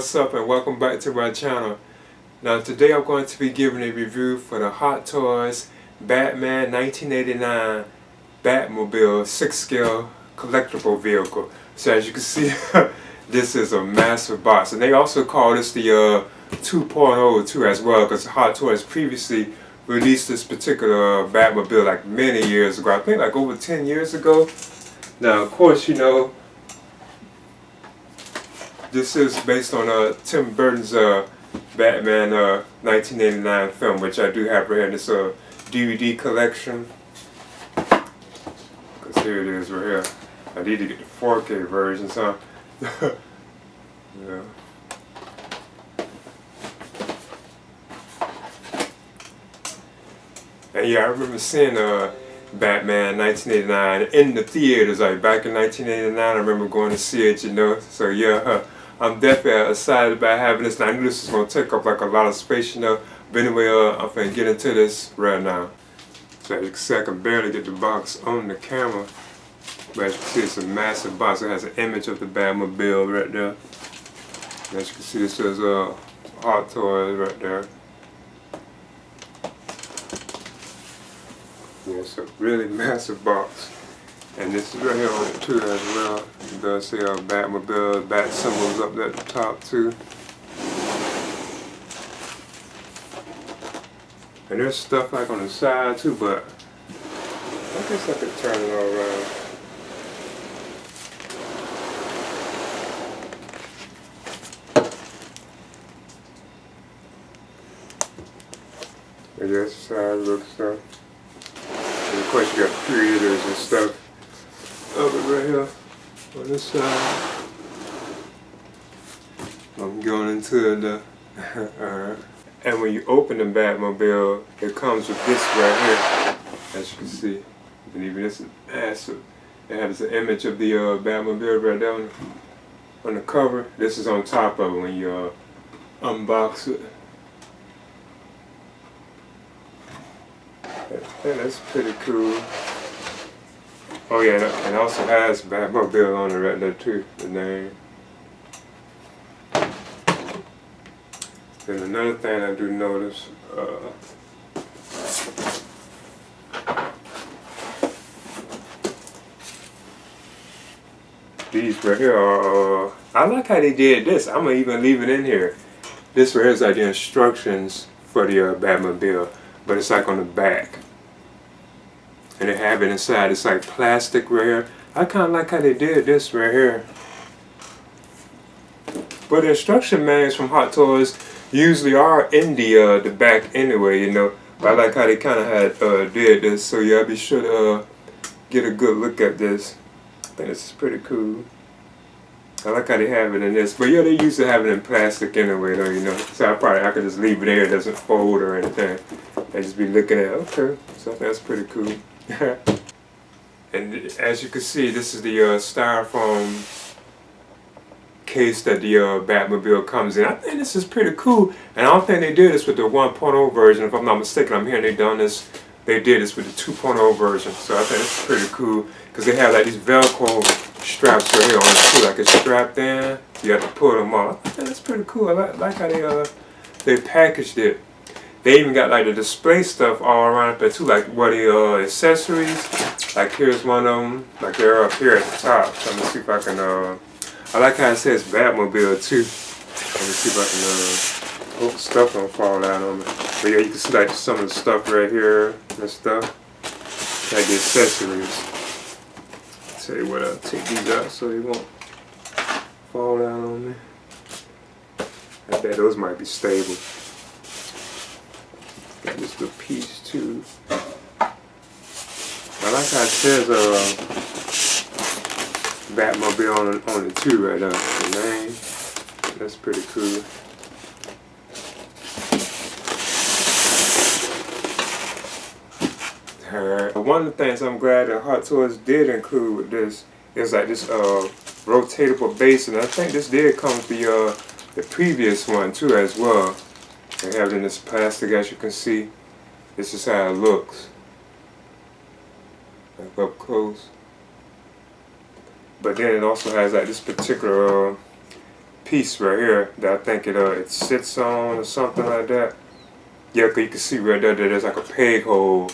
what's up and welcome back to my channel. Now today I'm going to be giving a review for the Hot Toys Batman 1989 Batmobile 6-scale collectible vehicle. So as you can see, this is a massive box, and they also call this the 2.0 too as well, because Hot Toys previously released this particular Batmobile like many years ago. I think like over 10 years ago. Now of course, you know, this is based on Tim Burton's Batman 1989 film, which I do have right here. This DVD collection. Because here it is right here. I need to get the 4K version, so yeah. And yeah, I remember seeing Batman 1989 in the theaters, like back in 1989. I remember going to see it, you know. So yeah, I'm definitely excited about having this. And I knew this was going to take up like a lot of space, you know. But anyway, I'm going to get into this right now. So as you can see, I can barely get the box on the camera. But as you can see, it's a massive box. It has an image of the Batmobile right there. And as you can see, this is Hot Toys right there. Yeah, it's a really massive box. And this is right here on it too as well. It does say Batmobile, bat symbols up there at the top too. And there's stuff like on the side too, but I guess I could turn it all around. And that's how it looks though. And of course you got creators and stuff of it right here on this side. I'm going into the alright. And when you open the Batmobile, it comes with this right here, as you can see. And even this is massive. It has an image of the Batmobile right there on the cover. This is on top of it when you unbox it. Yeah, that's pretty cool. Oh yeah, it also has Batmobile on it right there too, the name. Then another thing I do notice, these right here are, I like how they did this. I'm gonna even leave it in here. This right here is like the instructions for the Batmobile, but it's like on the back. And they have it inside. It's like plastic right here. I kind of like how they did this right here. But the instruction manuals from Hot Toys usually are in the back anyway, you know. But I like how they kind of had did this. So yeah, be sure to get a good look at this. I think this is pretty cool. I like how they have it in this. But yeah, they used to have it in plastic anyway, though, you know. So I could just leave it there. It doesn't fold or anything. I just be looking at it. Okay, so I think that's pretty cool. And as you can see, this is the styrofoam case that the Batmobile comes in. I think this is pretty cool, and I don't think they did this with the 1.0 version. If I'm not mistaken, I'm hearing they did this with the 2.0 version. So I think this is pretty cool because they have like these Velcro straps right here on it too, like it's strapped in. You have to pull them off. I think that's pretty cool. I like how they packaged it. They even got like the display stuff all around there too, like what the accessories. Like here's one of them, like they're up here at the top. So let me see if I can. I like how it says Batmobile too. Let me see if I can. Hope stuff don't fall out on me. But yeah, you can see like some of the stuff right here and stuff. Like the accessories. Tell you what, I'll take these out so they won't fall down on me. I bet those might be stable. Got this little piece too. I like how it says Batmobile on it too, right there. The name. That's pretty cool. Alright. One of the things I'm glad that Hot Toys did include with this is like this rotatable base, and I think this did come with the previous one too as well. They have it in this plastic, as you can see. This is how it looks. Like up close. But then it also has like this particular piece right here that I think it sits on or something like that. Yeah, 'cause you can see right there that there's like a peg hole.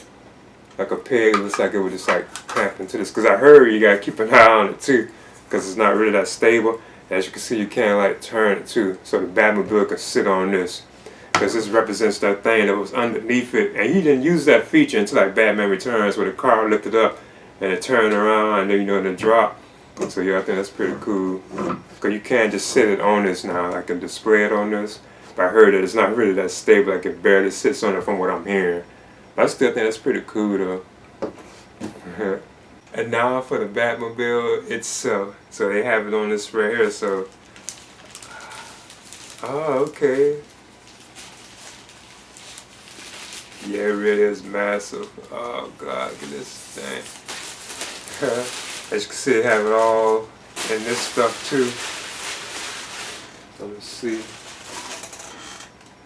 Like a peg, looks like it would just like clamp into this. Cause I heard you gotta keep an eye on it too, cause it's not really that stable. As you can see, you can't like turn it too, so the Batmobile can sit on this. Cause this represents that thing that was underneath it, and he didn't use that feature until like Batman Returns, where the car lifted up and it turned around and then it dropped. So yeah, I think that's pretty cool. Cause you can't just sit it on this now. I can display it on this, but I heard that it's not really that stable. Like it barely sits on it from what I'm hearing. I still think that's pretty cool though. And now for the Batmobile itself. So they have it on this right here, so. Oh, okay. Yeah, it really is massive. Oh God, look at this thing. As you can see, they have it all in this stuff too. Let me see.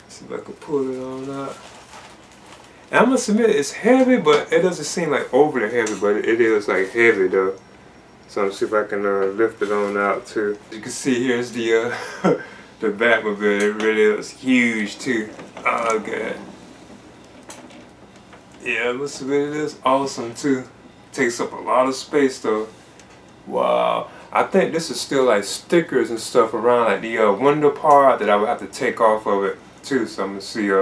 See if I can pull it on out. And I must admit, it's heavy, but it doesn't seem like overly heavy, but it is like heavy though. So I'm see if I can lift it on out too. You can see here's the the Batmobile. It really is huge too. Oh God. Yeah, I must admit, it is awesome too. Takes up a lot of space though. Wow. I think this is still like stickers and stuff around like the window part that I would have to take off of it too. So I'm gonna see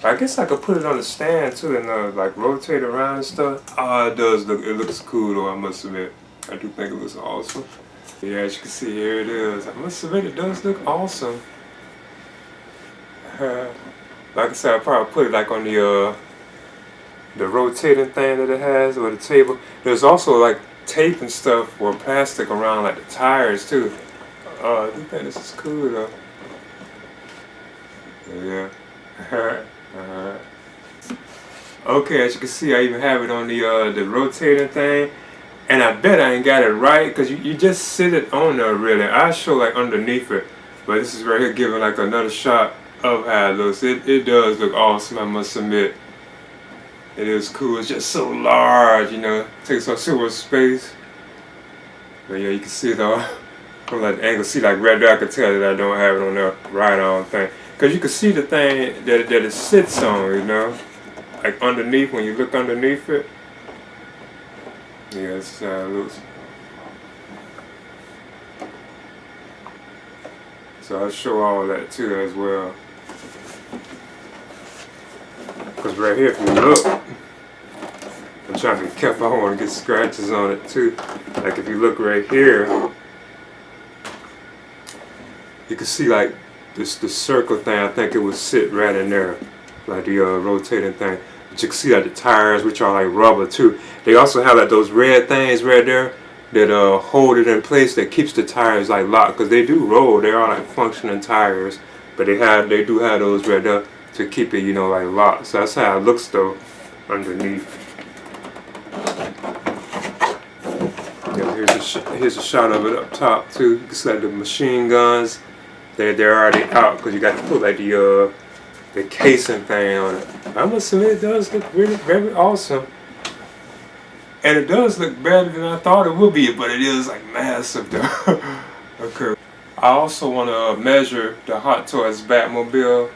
I guess I could put it on the stand too and like rotate around and stuff. It does look, it looks cool though, I must admit. I do think it looks awesome. Yeah, as you can see, here it is. I must admit, it does look awesome. Like I said, I'll probably put it like on the rotating thing that it has, or the table. There's also like tape and stuff or plastic around like the tires too. I do think this is cool though. Yeah. Okay, as you can see, I even have it on the rotating thing, and I bet I ain't got it right because you just sit it on there really. I show like underneath it, but this is right here giving like another shot of how it looks. It does look awesome, I must admit. It is cool. It's just so large, you know, takes up so much space. But yeah, you can see it all from like the angle. See, like right there, I can tell that I don't have it on the right on thing. Because you can see the thing that it sits on, you know, like underneath, when you look underneath it. Yeah, that's how it looks. So I'll show all that too as well. Because right here, if you look, I'm trying to be careful, I don't want to get scratches on it too. Like if you look right here, you can see like the circle thing. I think it would sit right in there, like the rotating thing. But you can see that the tires, which are like rubber too, they also have like those red things right there that hold it in place, that keeps the tires like locked, because they do roll. They are like functioning tires, but they do have those right there to keep it, you know, like locked. So that's how it looks though underneath. Yeah, here's a shot of it up top too. You can see like the machine guns. They're already out because you got to put like the casing thing on it. I must admit, it does look really very awesome, and it does look better than I thought it would be. But it is like massive though. Okay. I also want to measure the Hot Toys Batmobile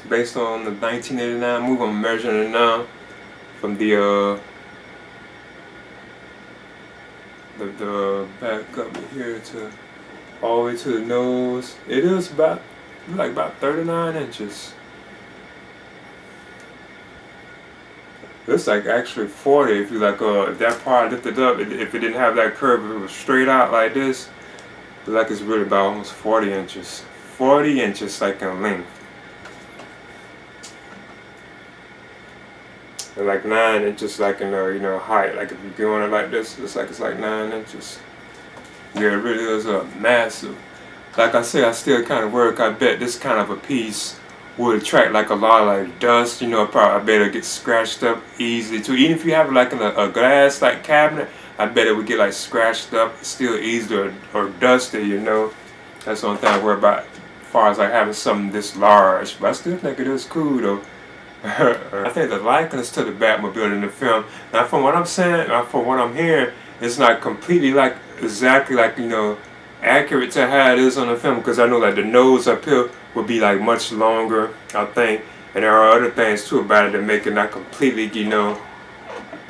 based on the 1989 movie. I'm measuring it now from the back up here to all the way to the nose. It is about 39 inches. It's like actually 40 if you like if that part lifted up, if it didn't have that curve, if it was straight out like this, like it's really about almost 40 inches. 40 inches like in length. And like 9 inches like in height. Like if you're doing it like this, it's like 9 inches. Yeah, it really is massive. Like I say, I still kind of work. I bet this kind of a piece would attract like a lot of like dust. You know, probably I bet it'll get scratched up easily too. Even if you have like a glass like cabinet, I bet it would get like scratched up still easy or dusty. You know, that's the only thing I worry about as far as like having something this large. But I still think it is cool though. I think the likeness to the Batmobile in the film, now from what I'm saying, from what I'm hearing, it's not completely like exactly like accurate to how it is on the film, because I know like the nose up here would be like much longer, I think, and there are other things too about it that make it not completely, you know,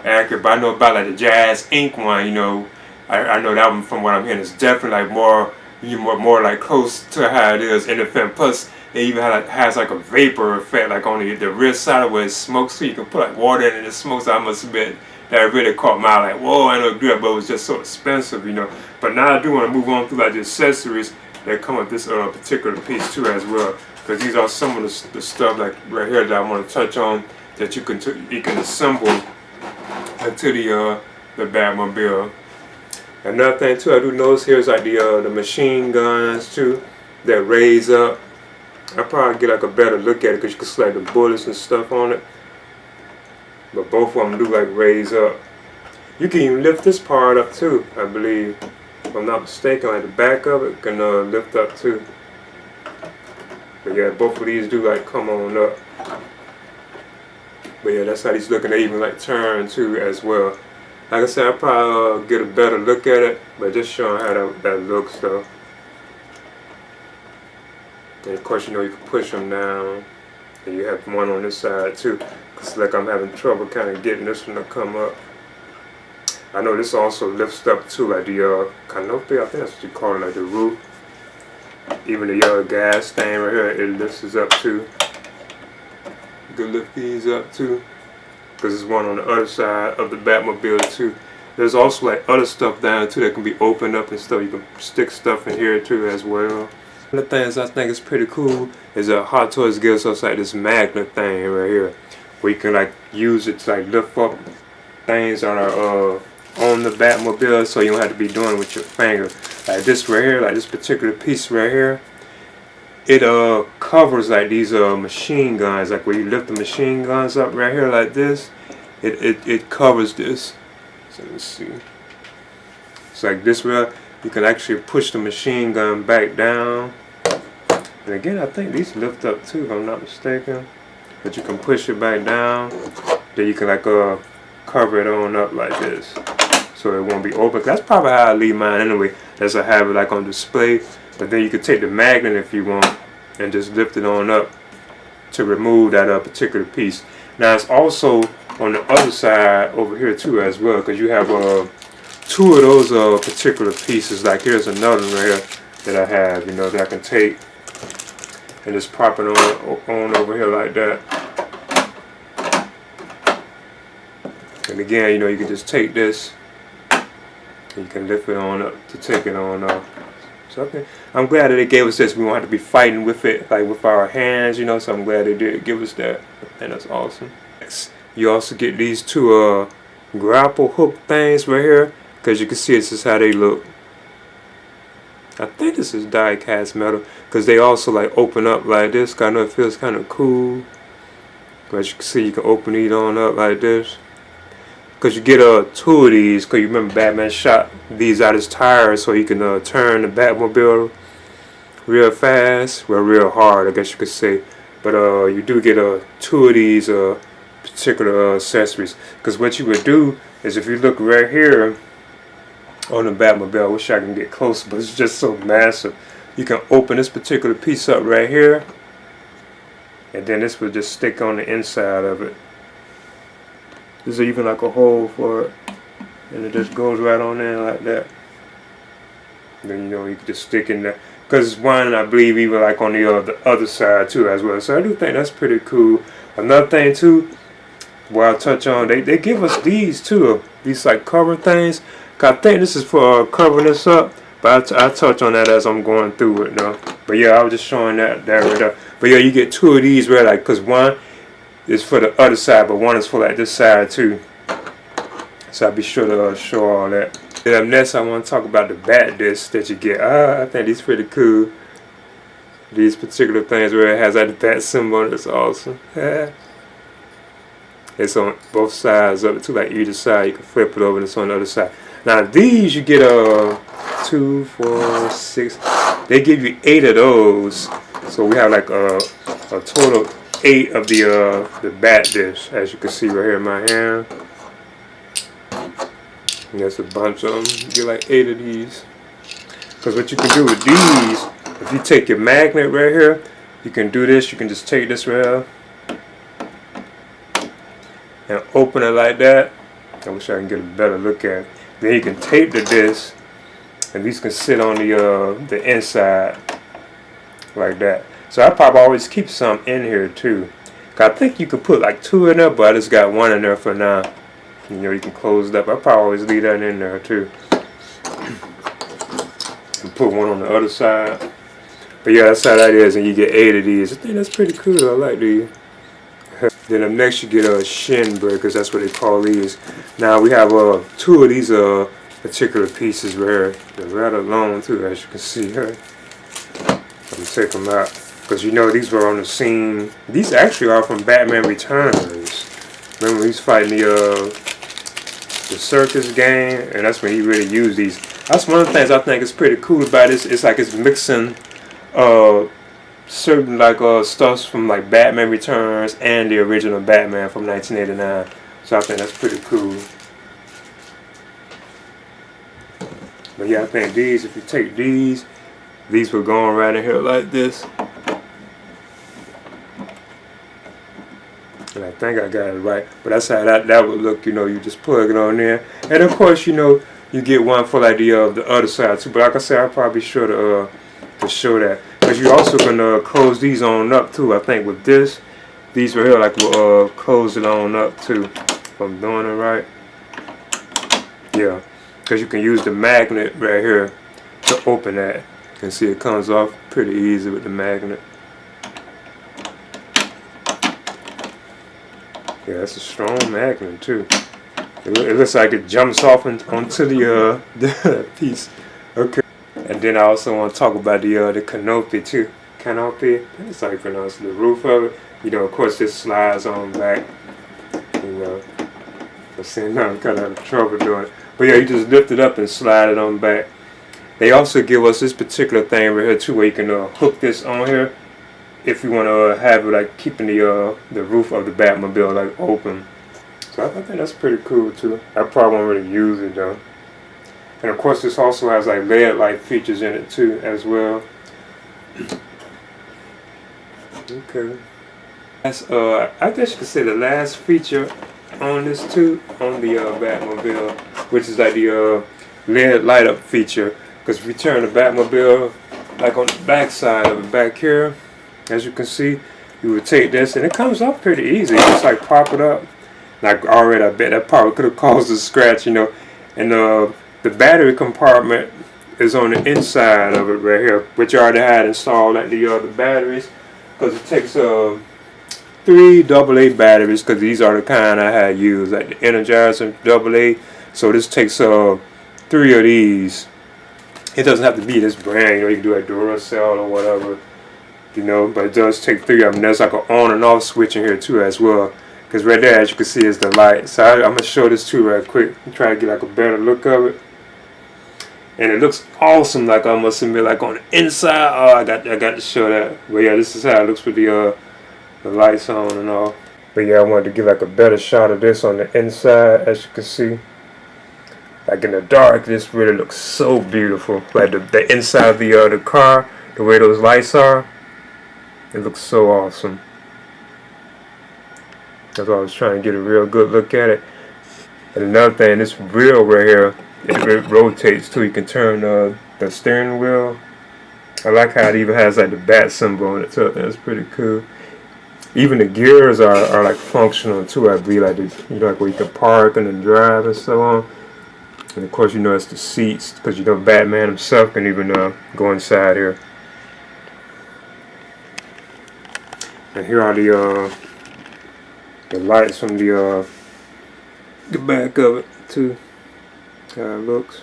accurate. But I know about like the Jazz Ink one, you know, I know that one from what I'm hearing is definitely like more like close to how it is in the film. Plus, it even has like a vapor effect, like on the rear side where it smokes, so you can put like water in it and it smokes. I must admit that really caught my eye. Like, whoa, I know good, but it was just so expensive, you know. But now I do want to move on through like the accessories that come with this particular piece too as well, because these are some of the stuff like right here that I want to touch on that you can assemble into the Batmobile. Another thing too I do notice here is like the machine guns too that raise up. I'll probably get like a better look at it because you can select the bullets and stuff on it. But both of them do like raise up. You can even lift this part up too, I believe. If I'm not mistaken, like the back of it can lift up too. But yeah, both of these do like come on up. But yeah, that's how these looking. They even like turn too as well. Like I said, I'll probably get a better look at it, but just showing how that looks though. And of course, you know, you can push them down. And you have one on this side too. Cause like I'm having trouble kind of getting this one to come up. I know this also lifts up too, like the canopy, I think that's what you call it, like the roof. Even the gas thing right here, it lifts us up too. You can lift these up too. Because there's one on the other side of the Batmobile too. There's also like other stuff down too that can be opened up and stuff. You can stick stuff in here too as well. One of the things I think is pretty cool is Hot Toys gives us like this magnet thing right here, where you can like use it to like lift up things that are on the Batmobile, so you don't have to be doing it with your finger. Like this right here, like this particular piece right here, it covers like these machine guns. Like where you lift the machine guns up right here like this, it covers this. So let's see. It's like this where you can actually push the machine gun back down. And again, I think these lift up too, if I'm not mistaken. But you can push it back down. Then you can like cover it on up like this, so it won't be open. That's probably how I leave mine anyway. That's I have it like on display. But then you can take the magnet if you want and just lift it on up to remove that particular piece. Now it's also on the other side over here too as well, because you have two of those particular pieces. Like here's another one right here that I have, you know, that I can take and just pop it on over here like that. And again, you know, you can just take this and you can lift it on up to take it on off. So okay, I'm glad that they gave us this. We won't have to be fighting with it like with our hands, you know, so I'm glad they did give us that. And that's awesome. You also get these two grapple hook things right here, because you can see this is how they look. I think this is die cast metal, because they also like open up like this. I know it feels kind of cool. But you can see you can open these on up like this. Because you get two of these, because you remember Batman shot these out his tires so he can turn the Batmobile real fast, well, real hard, I guess you could say. But you do get two of these particular accessories. Because what you would do is, if you look right here on the Batmobile, I wish I can get closer, but it's just so massive. You can open this particular piece up right here, and then this would just stick on the inside of it. There's even like a hole for it, and it just goes right on in like that. And then, you know, you can just stick in there, because it's one, I believe, even like on the other side too as well. So I do think that's pretty cool. Another thing too, where I'll touch on, they give us these too, these like cover things. I think this is for covering this up, but I'll touch on that as I'm going through it though. But yeah, I was just showing that right there. But yeah, you get two of these where like, because one is for the other side, but one is for like this side too. So I'll be sure to show all that. Then up next, I want to talk about the bat disc that you get. I think these pretty cool. These particular things where it has like the bat symbol on it, it's awesome. It's on both sides of it too, like either side. You can flip it over and it's on the other side. Now these you get 2, 4, 6. They give you 8 of those. So we have like a total 8 of the bat disc, as you can see right here in my hand. And there's a bunch of them. You get like 8 of these. Because what you can do with these, if you take your magnet right here, you can do this. You can just take this right here and open it like that. I wish I can get a better look at it. Then you can tape the disc, and these can sit on the inside like that. So I probably always keep some in here too. I think you could put like 2 in there, but I just got 1 in there for now. You know, you can close it up. I probably always leave that in there too. And put 1 on the other side. But yeah, that's how that is, and you get 8 of these. I think that's pretty cool. I like these. Then up next you get shin breakers. That's what they call these. Now we have 2 of these particular pieces right here. They're rather long too, as you can see here. Let me take them out, because you know these were on the scene. These actually are from Batman Returns. Remember he's fighting the circus game, and that's when he really used these. That's one of the things I think is pretty cool about this. It's like it's mixing certain like stuffs from like Batman Returns and the original Batman from 1989. So I think that's pretty cool. But yeah, I think these, if you take these were going right in here like this. And I think I got it right. But that's how that would look, you know, you just plug it on there. And of course, you know, you get one for like the other side too. But like I said, I'll probably be sure to show that. Because you're also going to close these on up too. I think with this, these right here like will close it on up too. If I'm doing it right. Yeah. Because you can use the magnet right here to open that. You can see it comes off pretty easy with the magnet. Yeah, that's a strong magnet too. It looks like it jumps off onto the piece. Okay. And then I also want to talk about the canopy too. Canopy, that's how you pronounce it. The roof of it. You know, of course, this slides on back. You know, I'm saying now I'm kind of having trouble doing it. But yeah, you just lift it up and slide it on back. They also give us this particular thing right here too, where you can hook this on here if you want to have it like keeping the roof of the Batmobile like open. So I think that's pretty cool too. I probably won't really use it though. And of course, this also has like LED light features in it too as well. Okay. That's I guess you could say the last feature on this too, on the Batmobile, which is like the LED light up feature. Because if you turn the Batmobile like on the back side of it back here, as you can see, you would take this and it comes up pretty easy. Just like pop it up. Like already, I bet that probably could have caused a scratch, you know. And the battery compartment is on the inside of it right here, which I already had installed like the batteries, because it takes 3 AA batteries, because these are the kind I had used, like the Energizer AA. So this takes 3 of these. It doesn't have to be this brand, you know, you can do like Duracell or whatever, you know, but it does take 3 of them. There's like an on and off switch in here too as well, because right there, as you can see, is the light. So I'm going to show this too right quick and try to get like a better look of it. And it looks awesome, like I must admit, like on the inside. Oh, I got to show that. But yeah, this is how it looks with the lights on and all. But yeah, I wanted to give like a better shot of this on the inside, as you can see. Like in the dark, this really looks so beautiful. Like the inside of the car, the way those lights are, it looks so awesome. That's why I was trying to get a real good look at it. And another thing, this wheel right here, it rotates too. You can turn the steering wheel. I like how it even has like the bat symbol on it too. That's pretty cool. Even the gears are like functional too. I believe, like you know, like where you can park and then drive and so on. And of course, you know, it's the seats, because you know Batman himself can even go inside here. And here are the lights from the back of it too. How it looks.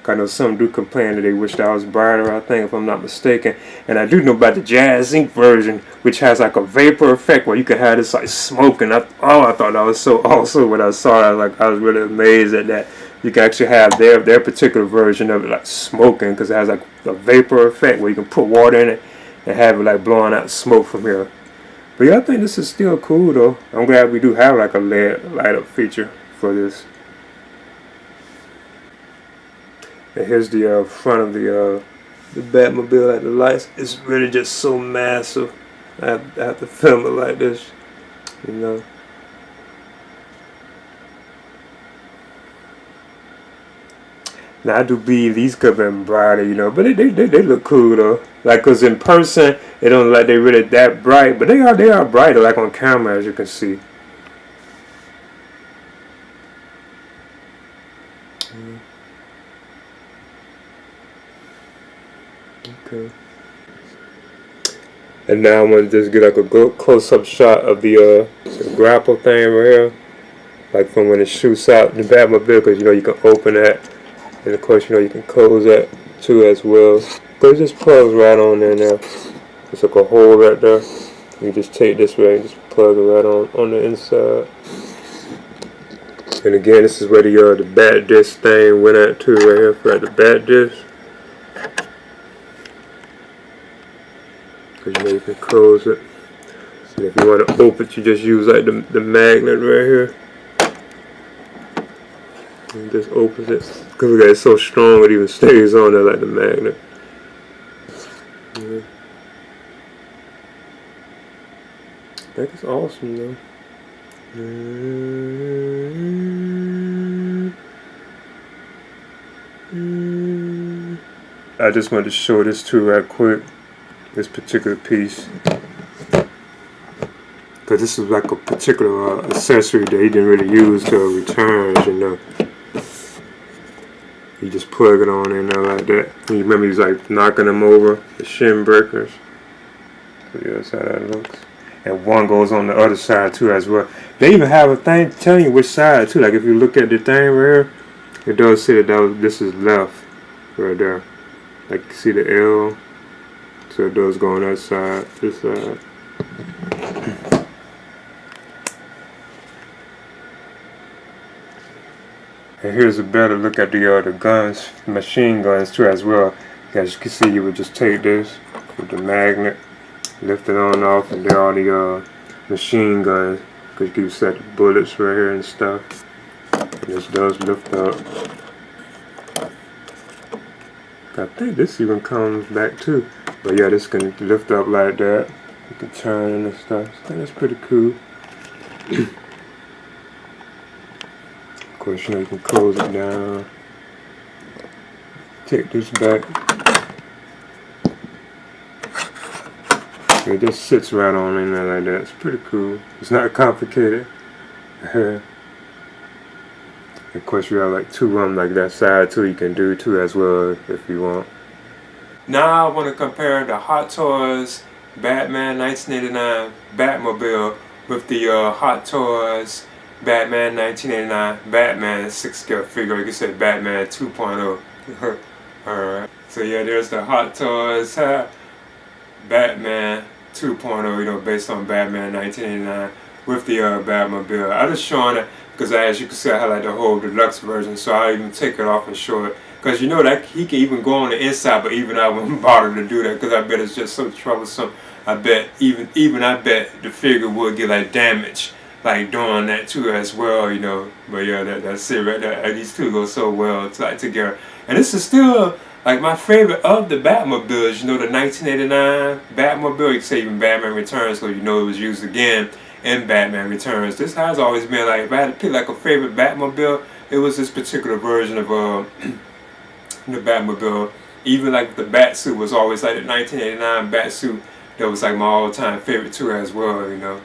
I know some do complain that they wish that I was brighter, I think, if I'm not mistaken. And I do know about the Jazz Ink version, which has like a vapor effect where you can have this like smoking. I thought that was so awesome when I saw it. I was really amazed at that. You can actually have their particular version of it like smoking, because it has like a vapor effect where you can put water in it and have it like blowing out smoke from here. But yeah, I think this is still cool though. I'm glad we do have like a LED light up feature for this. And here's the front of the Batmobile at the lights. It's really just so massive. I have to film it like this, you know. Now I do believe these could have been brighter, you know, but they look cool though. Like, cause in person it don't look like they really that bright, but they are brighter, like on camera, as you can see. Okay. And now I'm gonna just get like a good close-up shot of the grapple thing right here, like from when it shoots out the Batmobile, because you know you can open that, and of course you know you can close that too as well. But it just plugs right on there now. It's like a hole right there. You just take this way and just plug it right on the inside. And again, this is where the bat disc thing went at too, right here for the bat disc. Because you know you can close it. And if you want to open it, you just use like the magnet right here. And it just opens it. Because look at it, it's so strong it even stays on there like the magnet. Yeah. I think it's awesome though. I just wanted to show this too right quick. This particular piece, because this is like a particular accessory that he didn't really use to returns, you know. You just plug it on in there like that. And you remember he was like knocking them over, the shin breakers. So yeah, that's how that looks. And one goes on the other side too as well. They even have a thing telling you which side too. Like if you look at the thing right here, it does say that this is left right there. Like you see the L. So it does go on that side, this side. And here's a better look at the guns, machine guns too as well. As you can see, you would just take this with the magnet, lift it on off, and there are the machine guns. Because you can set the bullets right here and stuff. And this does lift up. I think this even comes back too. But yeah, this can lift up like that. You can turn and stuff. I think that's pretty cool. Of course, you know, you can close it down. Take this back. It just sits right on in there like that. It's pretty cool. It's not complicated. Of course, you have like two of them like that side too. You can do too as well if you want. Now I want to compare the Hot Toys Batman 1989 Batmobile with the Hot Toys Batman 1989 Batman 6-scale figure. You can say Batman 2.0. Alright. So yeah, there's the Hot Toys Batman 2.0, you know, based on Batman 1989 with the Batmobile. I just showing it because as you can see I have like the whole deluxe version, so I even take it off and show it. Because you know that he can even go on the inside, but even I wouldn't bother to do that because I bet it's just so troublesome. I bet even I bet the figure would get like damaged, like doing that too as well, you know. But yeah, that's it right there. These two go so well together. And this is still like my favorite of the Batmobiles, you know, the 1989 Batmobile. You can say even Batman Returns, so you know it was used again in Batman Returns. This has always been like, if I had to pick like a favorite Batmobile, it was this particular version of the Batmobile. Even like the Batsuit was always like the 1989 Batsuit. That was like my all-time favorite too as well, you know.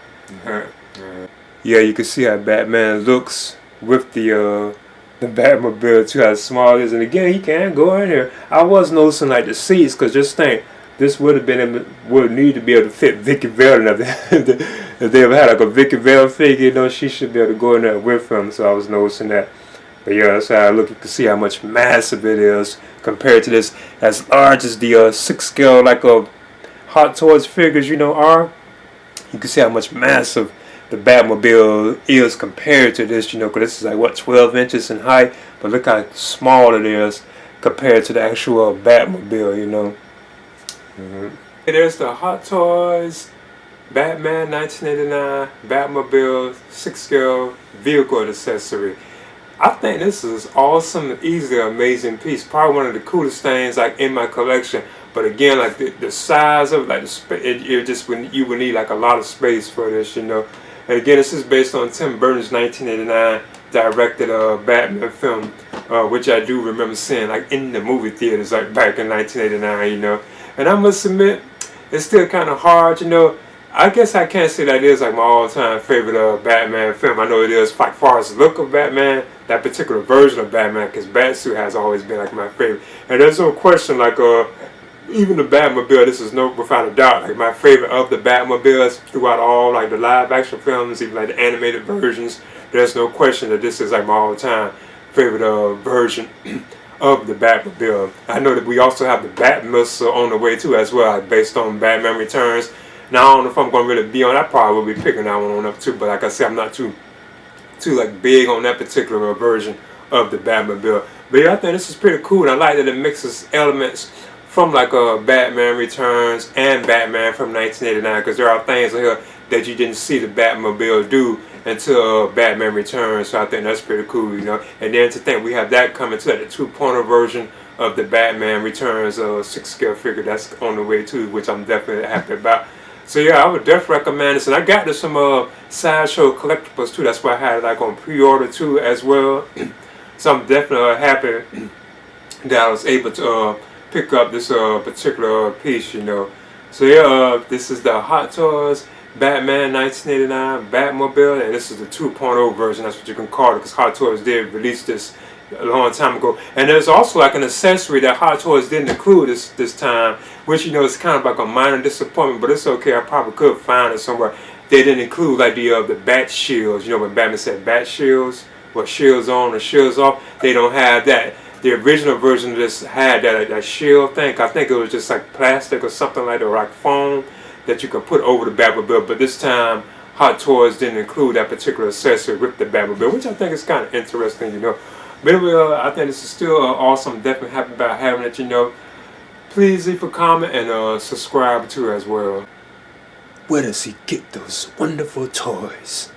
Yeah, you can see how Batman looks with the Batmobile too, how small it is. And again, he can go in here. I was noticing like the seats, because just think, this would need to be able to fit Vicky Vale. If they ever had like a Vicky Vale figure, you know, she should be able to go in there with him. So I was noticing that. But yeah, that's how I look. You can see how much massive it is compared to this, as large as the 6-scale like a Hot Toys figures, you know, are. You can see how much massive the Batmobile is compared to this, you know, because this is like what, 12 inches in height, but look how small it is compared to the actual Batmobile, you know. There's the Hot Toys Batman 1989 Batmobile 6-scale vehicle accessory. I think this is awesome and easily an amazing piece. Probably one of the coolest things like in my collection. But again, like the size of it, like the space, it just when you would need like a lot of space for this, you know. And again, this is based on Tim Burton's 1989 directed Batman film, which I do remember seeing like in the movie theaters like back in 1989, you know. And I must admit, it's still kind of hard, you know. I guess I can't say that it is like my all-time favorite Batman film. I know it is like far as the look of Batman, that particular version of Batman, because Batsuit has always been like my favorite. And there's no question, like even the Batmobile, this is no without a doubt like my favorite of the Batmobiles throughout all like the live-action films, even like the animated versions. There's no question that this is like my all-time favorite version of the Batmobile. I know that we also have the Batmobile on the way too as well, like, based on Batman Returns. Now I don't know if I'm gonna really be on. I probably will be picking that one on up too. But like I said, I'm not too like big on that particular version of the Batmobile. But yeah, I think this is pretty cool. And I like that it mixes elements from like Batman Returns and Batman from 1989, because there are things here that you didn't see the Batmobile do until Batman Returns. So I think that's pretty cool, you know. And then to think we have that coming to the 2.0 version of the Batman Returns 6-scale figure that's on the way too, which I'm definitely happy about. So yeah, I would definitely recommend this, and I got this some Sideshow collectibles too. That's why I had it like on pre-order too as well. So I'm definitely happy that I was able to pick up this particular piece, you know. So yeah, this is the Hot Toys Batman 1989 Batmobile, and this is the 2.0 version. That's what you can call it, because Hot Toys did release this a long time ago. And there's also like an accessory that Hot Toys didn't include this time, which, you know, is kind of like a minor disappointment, but it's okay. I probably could find it somewhere. They didn't include like the bat shields. You know, when Batman said bat shields, what shields on or shields off, they don't have that. The original version just had that shield thing. I think it was just like plastic or something like that, or like foam that you can put over the Batmobile. But this time, Hot Toys didn't include that particular accessory with the Batmobile, which I think is kind of interesting, you know. But anyway, I think this is still awesome. Definitely happy about having it, you know. Please leave a comment and subscribe too as well. Where does he get those wonderful toys?